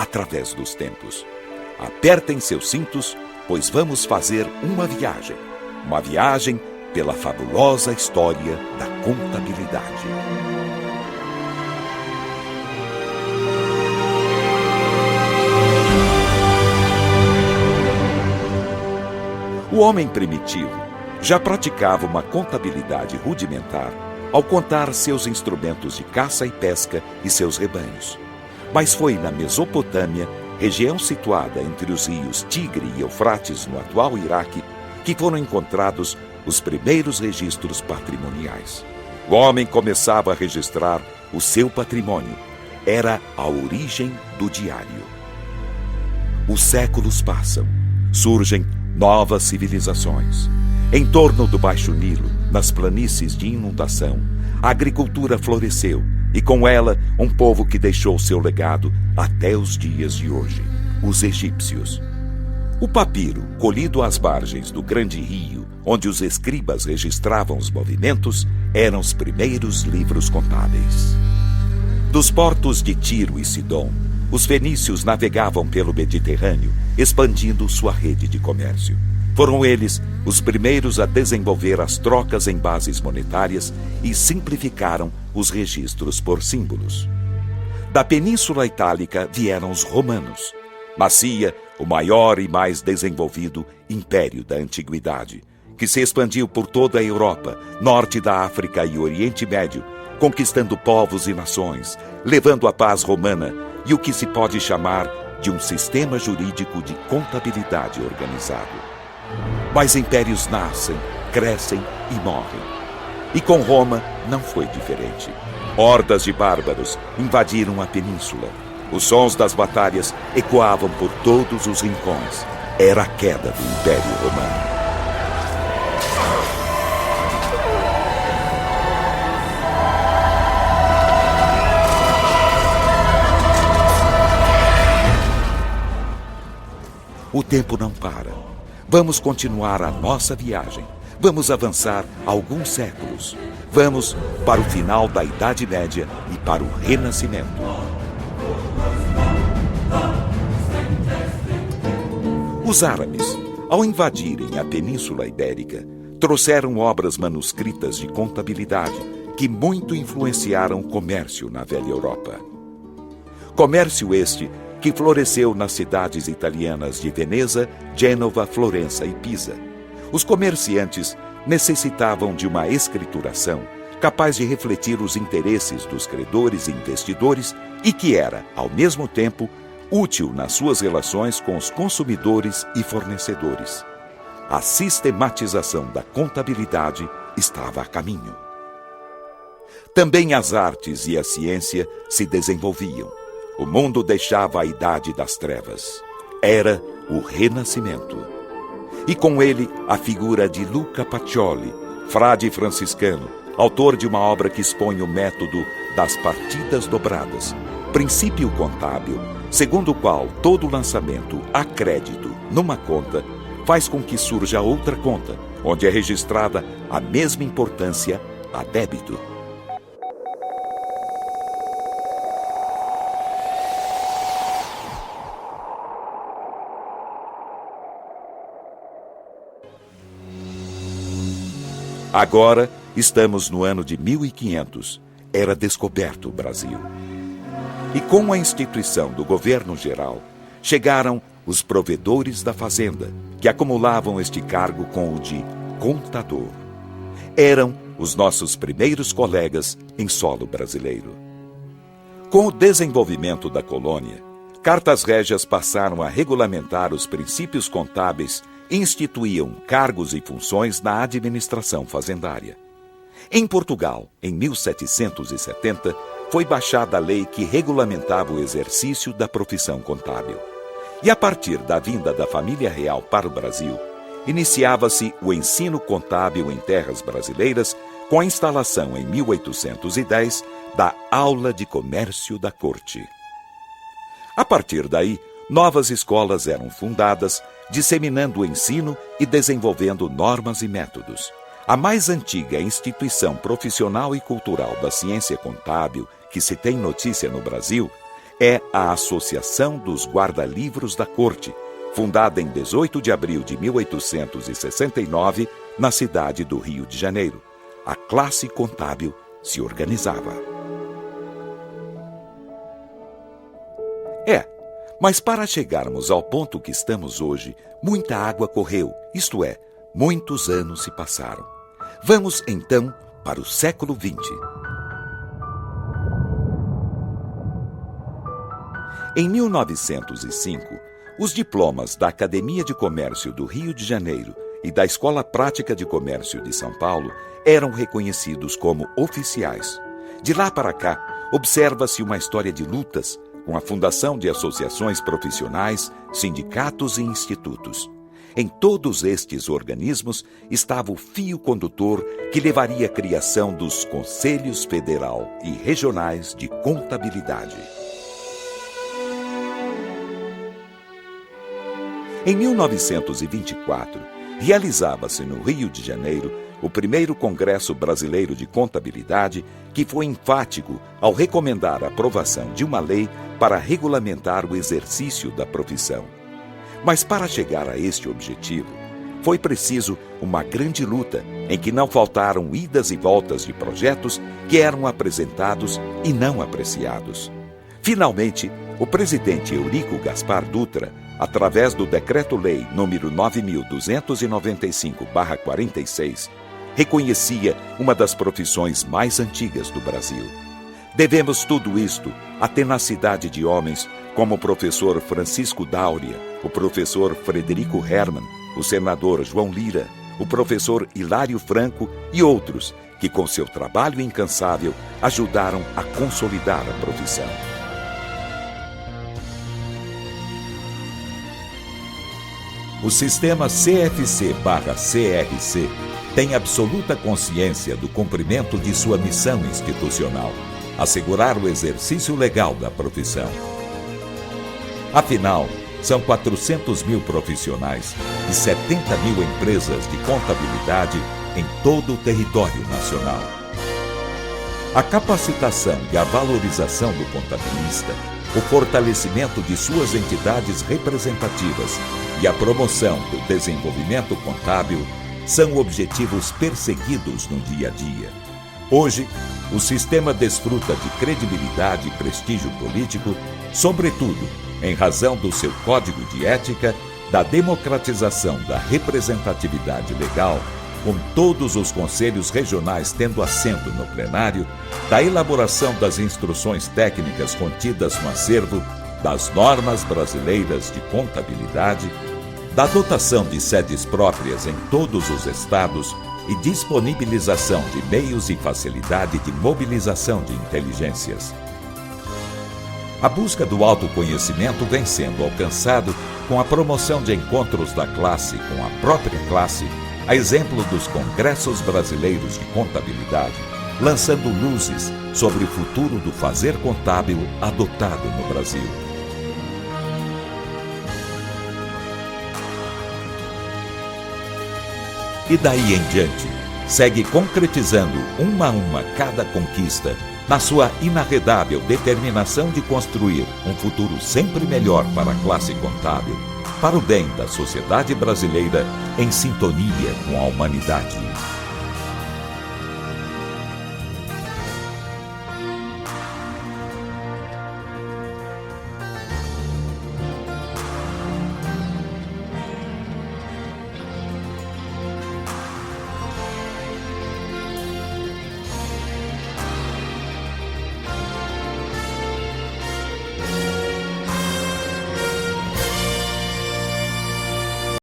através dos tempos. Apertem seus cintos, pois vamos fazer uma viagem. Uma viagem pela fabulosa história da contabilidade. O homem primitivo já praticava uma contabilidade rudimentar ao contar seus instrumentos de caça e pesca e seus rebanhos. Mas foi na Mesopotâmia, região situada entre os rios Tigre e Eufrates, no atual Iraque, que foram encontrados os primeiros registros patrimoniais. O homem começava a registrar o seu patrimônio. Era a origem do diário. Os séculos passam. Surgem novas civilizações. Em torno do Baixo Nilo, nas planícies de inundação, a agricultura floresceu e com ela um povo que deixou seu legado até os dias de hoje, os egípcios. O papiro, colhido às margens do grande rio, onde os escribas registravam os movimentos, eram os primeiros livros contábeis. Dos portos de Tiro e Sidom, os fenícios navegavam pelo Mediterrâneo, expandindo sua rede de comércio. Foram eles os primeiros a desenvolver as trocas em bases monetárias e simplificaram os registros por símbolos. Da Península Itálica vieram os romanos. Nascia o maior e mais desenvolvido império da antiguidade, que se expandiu por toda a Europa, norte da África e Oriente Médio, conquistando povos e nações, levando a paz romana e o que se pode chamar de um sistema jurídico de contabilidade organizado. Mas impérios nascem, crescem e morrem. E com Roma não foi diferente. Hordas de bárbaros invadiram a península. Os sons das batalhas ecoavam por todos os rincões. Era a queda do Império Romano. O tempo não para. Vamos continuar a nossa viagem. Vamos avançar alguns séculos. Vamos para o final da Idade Média e para o Renascimento. Os árabes, ao invadirem a Península Ibérica, trouxeram obras manuscritas de contabilidade que muito influenciaram o comércio na velha Europa. Comércio este que floresceu nas cidades italianas de Veneza, Gênova, Florença e Pisa. Os comerciantes necessitavam de uma escrituração capaz de refletir os interesses dos credores e investidores e que era, ao mesmo tempo, útil nas suas relações com os consumidores e fornecedores. A sistematização da contabilidade estava a caminho. Também as artes e a ciência se desenvolviam. O mundo deixava a idade das trevas. Era o Renascimento. E com ele a figura de Luca Pacioli, frade franciscano, autor de uma obra que expõe o método das partidas dobradas, princípio contábil, segundo o qual todo lançamento a crédito numa conta faz com que surja outra conta, onde é registrada a mesma importância a débito. Agora, estamos no ano de 1500. Era descoberto o Brasil. E com a instituição do governo geral, chegaram os provedores da fazenda, que acumulavam este cargo com o de contador. Eram os nossos primeiros colegas em solo brasileiro. Com o desenvolvimento da colônia, cartas régias passaram a regulamentar os princípios contábeis e instituíam cargos e funções na administração fazendária. Em Portugal, em 1770, foi baixada a lei que regulamentava o exercício da profissão contábil. E a partir da vinda da família real para o Brasil, iniciava-se o ensino contábil em terras brasileiras com a instalação em 1810 da Aula de Comércio da Corte. A partir daí, novas escolas eram fundadas, disseminando o ensino e desenvolvendo normas e métodos. A mais antiga instituição profissional e cultural da ciência contábil que se tem notícia no Brasil é a Associação dos Guarda-Livros da Corte, fundada em 18 de abril de 1869, na cidade do Rio de Janeiro. A classe contábil se organizava. Mas para chegarmos ao ponto que estamos hoje, muita água correu, isto é, muitos anos se passaram. Vamos, então, para o século XX. Em 1905, os diplomas da Academia de Comércio do Rio de Janeiro e da Escola Prática de Comércio de São Paulo eram reconhecidos como oficiais. De lá para cá, observa-se uma história de lutas, com a fundação de associações profissionais, sindicatos e institutos. Em todos estes organismos estava o fio condutor que levaria à criação dos Conselhos Federal e Regionais de Contabilidade. Em 1924, realizava-se no Rio de Janeiro o primeiro Congresso Brasileiro de Contabilidade, que foi enfático ao recomendar a aprovação de uma lei para regulamentar o exercício da profissão. Mas para chegar a este objetivo, foi preciso uma grande luta em que não faltaram idas e voltas de projetos que eram apresentados e não apreciados. Finalmente, o presidente Eurico Gaspar Dutra, através do Decreto-Lei nº 9.295/46, reconhecia uma das profissões mais antigas do Brasil. Devemos tudo isto à tenacidade de homens como o professor Francisco Dáurea, o professor Frederico Hermann, o senador João Lira, o professor Hilário Franco e outros que, com seu trabalho incansável, ajudaram a consolidar a profissão. O sistema CFC/CRC tem absoluta consciência do cumprimento de sua missão institucional, assegurar o exercício legal da profissão. Afinal, são 400 mil profissionais e 70 mil empresas de contabilidade em todo o território nacional. A capacitação e a valorização do contabilista, o fortalecimento de suas entidades representativas e a promoção do desenvolvimento contábil são objetivos perseguidos no dia a dia. Hoje, o sistema desfruta de credibilidade e prestígio político, sobretudo em razão do seu código de ética, da democratização da representatividade legal, com todos os conselhos regionais tendo assento no plenário, da elaboração das instruções técnicas contidas no acervo das normas brasileiras de contabilidade, da dotação de sedes próprias em todos os estados e disponibilização de meios e facilidade de mobilização de inteligências. A busca do autoconhecimento vem sendo alcançado com a promoção de encontros da classe com a própria classe, a exemplo dos congressos brasileiros de contabilidade, lançando luzes sobre o futuro do fazer contábil adotado no Brasil. E daí em diante, segue concretizando uma a uma cada conquista, na sua inarredável determinação de construir um futuro sempre melhor para a classe contábil, para o bem da sociedade brasileira em sintonia com a humanidade.